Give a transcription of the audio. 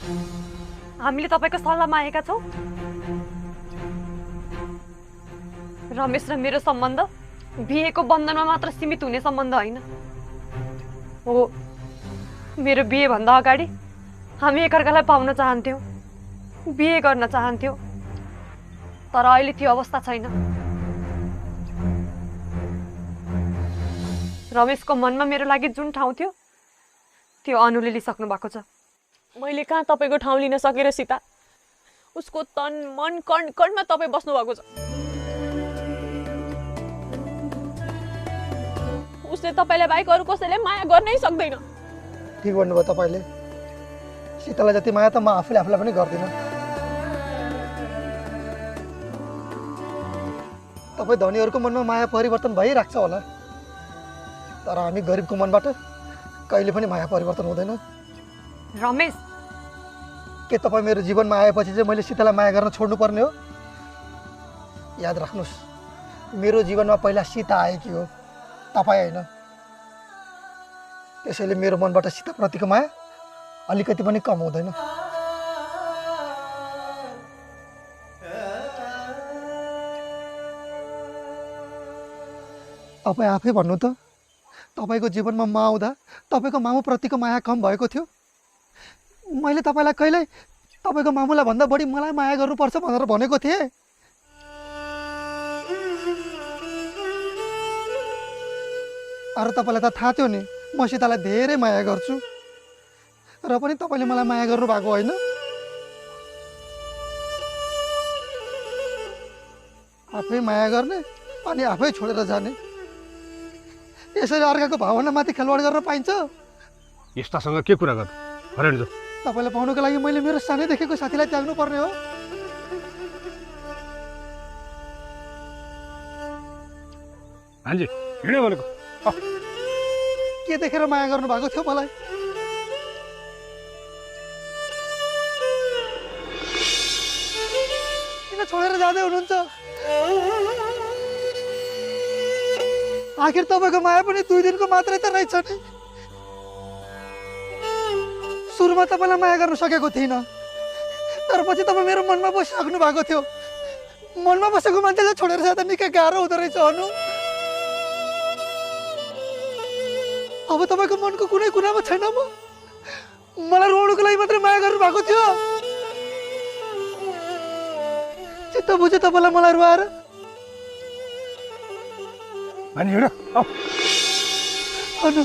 हामीले तपाईको सल्लाह मागेका छौं। रमेश र मेरो सम्बन्ध बिहेको बन्धनमा मात्र सीमित हुने सम्बन्ध होइन हो। मेरो बिहे भन्दा अगाडि हामी एकअर्कालाई पाउन चाहन्थ्यौं, बिहे गर्न चाहन्थ्यौं, तर अहिले त्यो अवस्था छैन। रमेशको मनमा मेरो लागि जुन ठाउँ थियो त्यो अनुले लिइसक्नु भएको छ। मैले कहाँ तपाईको ठाउँ लिन सकेर सीता? उसको तन मन कण कणमा तपाई बस्नु भएको छ। उसले तपाईलाई बाहेक अरु कसैले माया गर्नै सक्दैन। ठीक भन्नुभयो तपाईले। सीतालाई जति माया त म आफूले आफूलाई पनि गर्दिन। तपाई धनीहरुको मनमा माया परिवर्तन भइराख्छ होला, तर हामी गरिबको मनबाट कहिले पनि माया परिवर्तन हुँदैन। रमेश, के तपाई मेरो जीवनमा आएपछि चाहिँ मैले सीतालाई माया गर्न छोड्नु पर्ने हो? याद राख्नुस्, मेरो जीवनमा पहिला सीता आएकी हो, तपाई हैन। त्यसैले मेरो मनबाट सीताप्रतिको माया अलिकति पनि कम हुँदैन। तपाई आफै भन्नु त, तपाईको जीवनमा म आउँदा तपाईको मामुप्रतिको माया कम भएको थियो? मैले तपाईलाई कहिल्यै तपाईको मामुलाई भन्दा बढी मलाई माया गर्नुपर्छ भनेर भनेको थिएँ? अरू तपाईलाई त थाहा थियो नि म सीतालाई धेरै माया गर्छु, र पनि तपाईले मलाई माया गर्नु भएको होइन। आफै माया गर्ने अनि आफै छोडेर जाने, यसरी अर्काको भावनामाथि खेलवाड गर्न पाइन्छ? यस्तासँग के कुरा गर्नु? हरेन जो तपाईलाई पाउनको लागि मैले मेरो सानैदेखिको साथीलाई त्याग्नु पर्ने हो? हान्जी हिँड्यो भनेको के देखेर माया गर्नु भएको थियो मलाई? किन छोडेर जाँदै हुनुहुन्छ? आखिर तपाईको माया पनि 2 दिनको मात्रै त रहेछ नि। सुरुमा तपाईलाई माया गर्न सकेको थिइनँ, तर पछि तपाईँ मेरो मनमा बसिराख्नु भएको थियो। मनमा बसेको मान्छेलाई छोडेर जाँदा निकै गाह्रो हुँदो रहेछ अनु। अब तपाईको मनको कुनै कुरामा छैन म? मलाई रोड्नुको लागि मात्रै माया गर्नु भएको थियो? चित्त बुझ्यो तपाईलाई मलाई रुवाएर? अनि हिँड अनु